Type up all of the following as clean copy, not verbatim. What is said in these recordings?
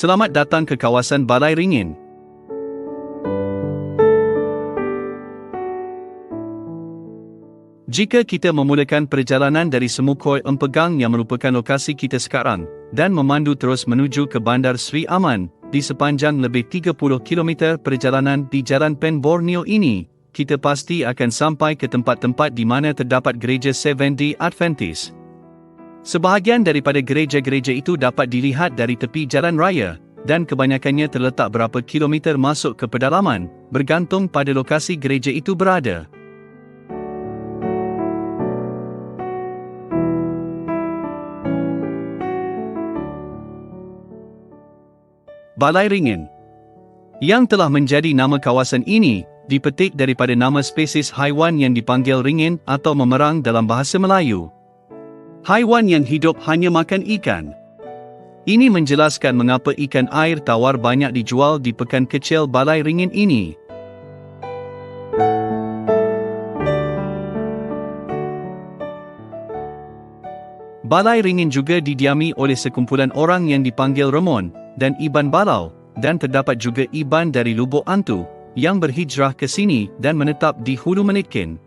Selamat datang ke kawasan Balai Ringin. Jika kita memulakan perjalanan dari Semukoy Empegang yang merupakan lokasi kita sekarang, dan memandu terus menuju ke Bandar Sri Aman, di sepanjang lebih 30 km perjalanan di Jalan Pen Borneo ini, kita pasti akan sampai ke tempat-tempat di mana terdapat gereja Seventh-day Adventist. Sebahagian daripada gereja-gereja itu dapat dilihat dari tepi jalan raya, dan kebanyakannya terletak berapa kilometer masuk ke pedalaman, bergantung pada lokasi gereja itu berada. Balai Ringin, yang telah menjadi nama kawasan ini, dipetik daripada nama spesies haiwan yang dipanggil ringin atau memerang dalam bahasa Melayu. Haiwan yang hidup hanya makan ikan. Ini menjelaskan mengapa ikan air tawar banyak dijual di pekan kecil Balai Ringin ini. Balai Ringin juga didiami oleh sekumpulan orang yang dipanggil Remon dan Iban Balau, dan terdapat juga Iban dari Lubuk Antu, yang berhijrah ke sini dan menetap di Hulu Menitkin.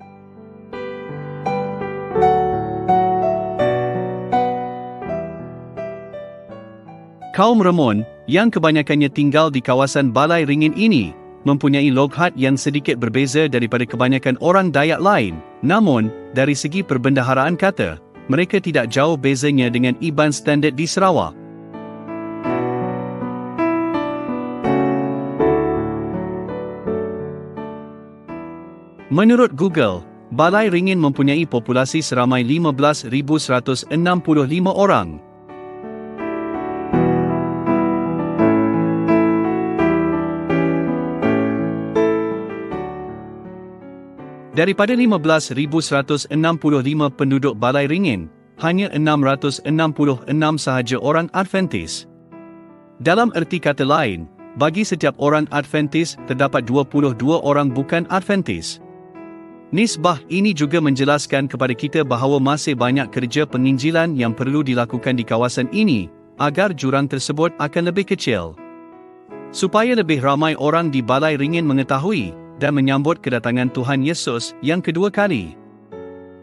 Kaum Remon, yang kebanyakannya tinggal di kawasan Balai Ringin ini, mempunyai loghat yang sedikit berbeza daripada kebanyakan orang Dayak lain, namun, dari segi perbendaharaan kata, mereka tidak jauh bezanya dengan Iban standard di Sarawak. Menurut Google, Balai Ringin mempunyai populasi seramai 15,165 orang. Daripada 15,165 penduduk Balai Ringin, hanya 666 sahaja orang Adventist. Dalam erti kata lain, bagi setiap orang Adventist, terdapat 22 orang bukan Adventist. Nisbah ini juga menjelaskan kepada kita bahawa masih banyak kerja penginjilan yang perlu dilakukan di kawasan ini, agar jurang tersebut akan lebih kecil. Supaya lebih ramai orang di Balai Ringin mengetahui dan menyambut kedatangan Tuhan Yesus yang kedua kali.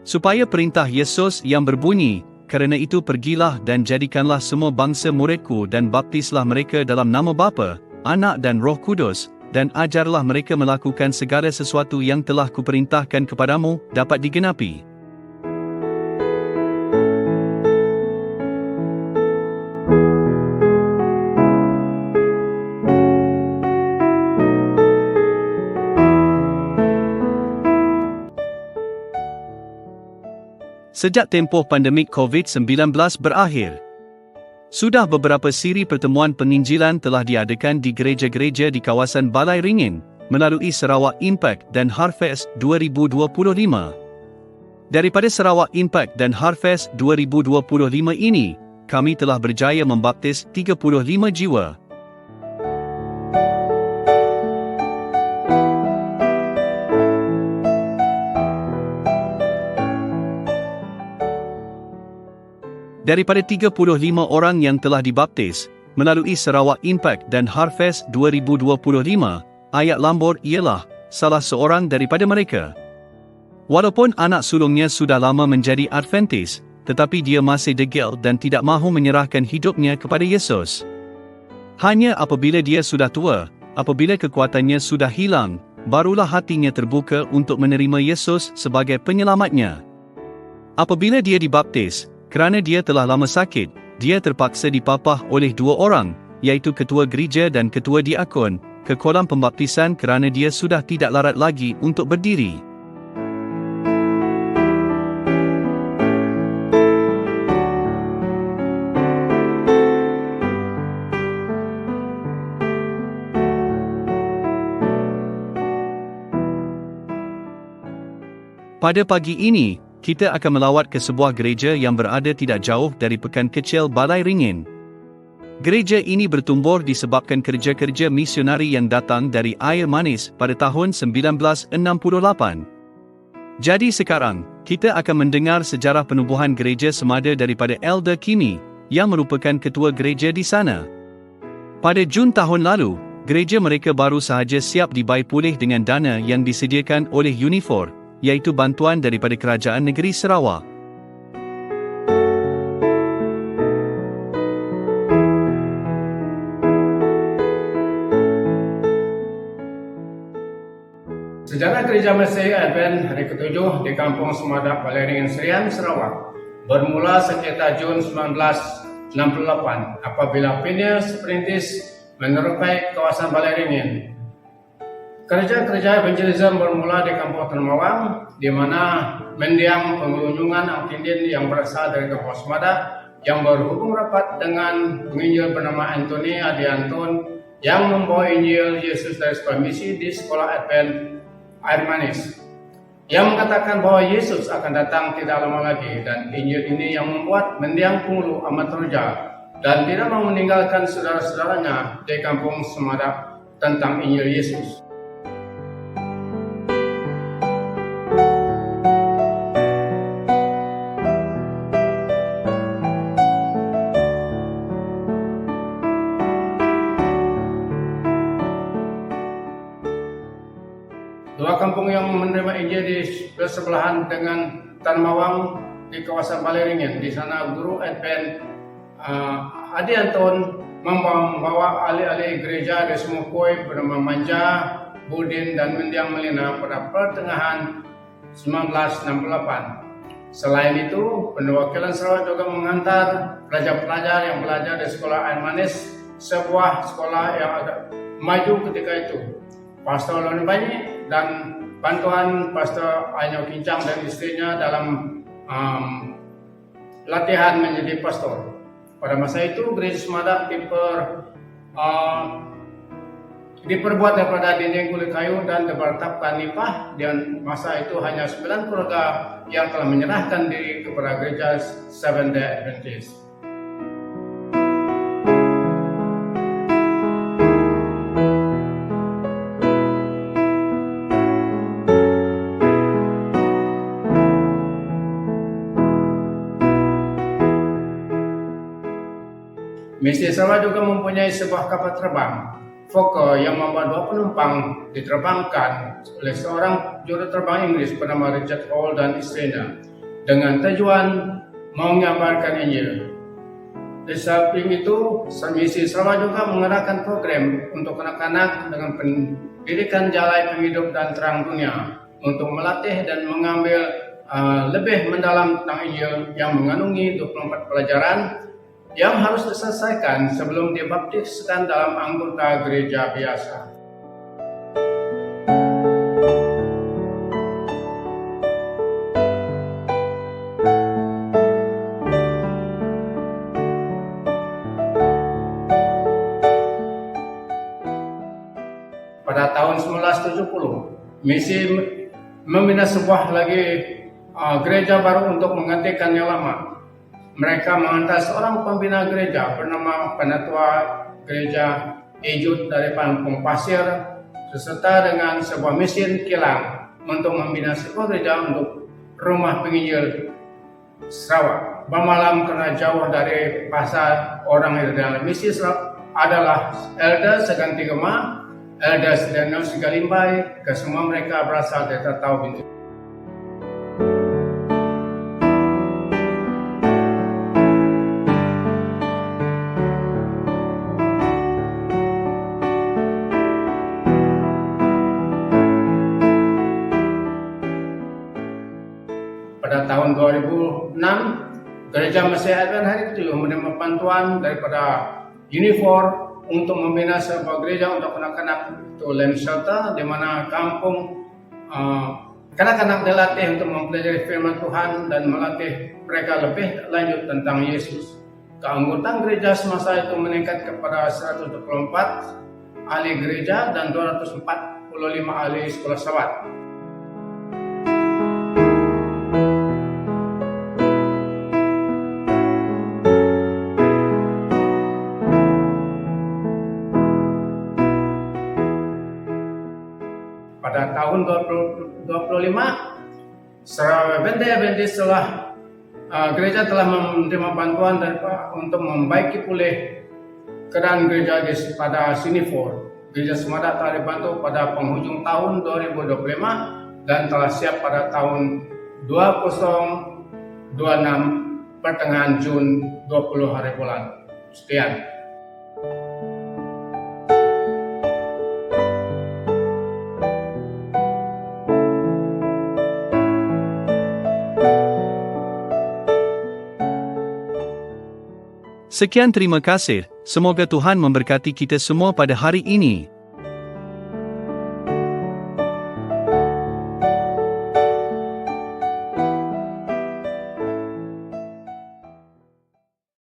Supaya perintah Yesus yang berbunyi, "Kerana itu pergilah dan jadikanlah semua bangsa muridku dan baptislah mereka dalam nama Bapa, Anak dan Roh Kudus, dan ajarlah mereka melakukan segala sesuatu yang telah kuperintahkan kepadamu," dapat digenapi. Sejak tempoh pandemik COVID-19 berakhir, sudah beberapa siri pertemuan penginjilan telah diadakan di gereja-gereja di kawasan Balai Ringin, melalui Sarawak Impact dan Harvest 2025. Daripada Sarawak Impact dan Harvest 2025 ini, kami telah berjaya membaptis 35 jiwa. Daripada 35 orang yang telah dibaptis, melalui Sarawak Impact dan Harvest 2025, Ayat Lambor ialah salah seorang daripada mereka. Walaupun anak sulungnya sudah lama menjadi Adventist, tetapi dia masih degil dan tidak mahu menyerahkan hidupnya kepada Yesus. Hanya apabila dia sudah tua, apabila kekuatannya sudah hilang, barulah hatinya terbuka untuk menerima Yesus sebagai penyelamatnya. Apabila dia dibaptis, kerana dia telah lama sakit, dia terpaksa dipapah oleh dua orang, iaitu ketua gereja dan ketua diakon, ke kolam pembaptisan kerana dia sudah tidak larat lagi untuk berdiri. Pada pagi ini, kita akan melawat ke sebuah gereja yang berada tidak jauh dari pekan kecil Balai Ringin. Gereja ini bertumbur disebabkan kerja-kerja misionari yang datang dari Air Manis pada tahun 1968. Jadi sekarang, kita akan mendengar sejarah penubuhan gereja semada daripada Elder Kimi, yang merupakan ketua gereja di sana. Pada Jun tahun lalu, gereja mereka baru sahaja siap dibaik pulih dengan dana yang disediakan oleh Unifor, iaitu bantuan daripada Kerajaan Negeri Sarawak. Sejarah Gereja Mesih Advent hari ke-7 di Kampung Semadak Balairingan Serian, Sarawak bermula sekitar Jun 1968 apabila Phineas Perintis menerokai kawasan Balairingan. Kerja-kerja evangelism bermula di Kampung Termawang, di mana mendiang pengelunjungan Angkindin yang berasal dari Kampung Semadak yang berhubung rapat dengan penginjil bernama Anthony Adianton yang membawa Injil Yesus dari sebuah misi di sekolah Advent Air Manis, yang mengatakan bahwa Yesus akan datang tidak lama lagi, dan Injil ini yang membuat mendiang Pengulu amat terja dan tidak mau meninggalkan saudara-saudaranya di Kampung Semadak tentang Injil Yesus. Dua kampung yang menerima Injil di bersebelahan dengan Tanmawang di kawasan Balairingan. Di sana guru Advent Adianton membawa ahli-ahli gereja di Semukoi bernama Manja, Budin dan Mendiang Melina pada pertengahan 1968. Selain itu, perwakilan Sarawak juga mengantar pelajar-pelajar yang belajar di sekolah Air Manis, sebuah sekolah yang agak maju ketika itu. Pastor Loni Banyi dan bantuan Pastor Anyo Kincang dan istrinya dalam latihan menjadi pastor. Pada masa itu gereja Semadak diperbuat daripada dinding kulit kayu dan dibertapkan nipah, dan masa itu hanya 9 keluarga yang telah menyerahkan diri kepada gereja Seventh-day Adventist. Misi Sarawak juga mempunyai sebuah kapal terbang, Fokker, yang membawa 2 penumpang diterbangkan oleh seorang juru terbang Inggris bernama Richard Hall dan istrinya dengan tujuan mengabarkan Injil. Di samping itu, Misi Sarawak juga mengadakan program untuk anak-anak dengan pendidikan jalai penghidup dan terang dunia untuk melatih dan mengambil lebih mendalam tentang Injil yang mengandungi 24 pelajaran yang harus diselesaikan sebelum dibaptiskan dalam anggota gereja biasa. Pada tahun 1970, misi membina sebuah lagi gereja baru untuk menggantikan yang lama. Mereka menghantar seorang pembina gereja bernama Penatua Gereja Ejut dari Kampung Pasir, beserta dengan sebuah mesin kilang untuk membina sebuah gereja untuk rumah penginjil Sarawak. Bermalam karena jauh dari pasar orang yang dalam misi Sarawak adalah Elder Seganti Gema, Elder Sedano Segalimbai, kesemua mereka berasal dari Tatau Bintu. Pada tahun 2006, Gereja Mesih Advent hari ke-7 menerima bantuan daripada Unifor untuk membina sebuah gereja untuk anak-anak, itu Land Shelter, di mana kampung kanak-kanak dilatih untuk mempelajari firman Tuhan dan melatih mereka lebih lanjut tentang Yesus. Keanggotaan gereja semasa itu meningkat kepada 124 ahli gereja dan 245 ahli sekolah Sarawak. Pada tahun 2025, Seventh-day Adventist gereja telah menerima bantuan untuk membaiki pulih keadaan gereja pada Sinifor. Gereja Semadak telah dibantu pada penghujung tahun 2025 dan telah siap pada tahun 2026 pertengahan Jun 20 hari bulan. Sekian. Sekian, terima kasih. Semoga Tuhan memberkati kita semua pada hari ini.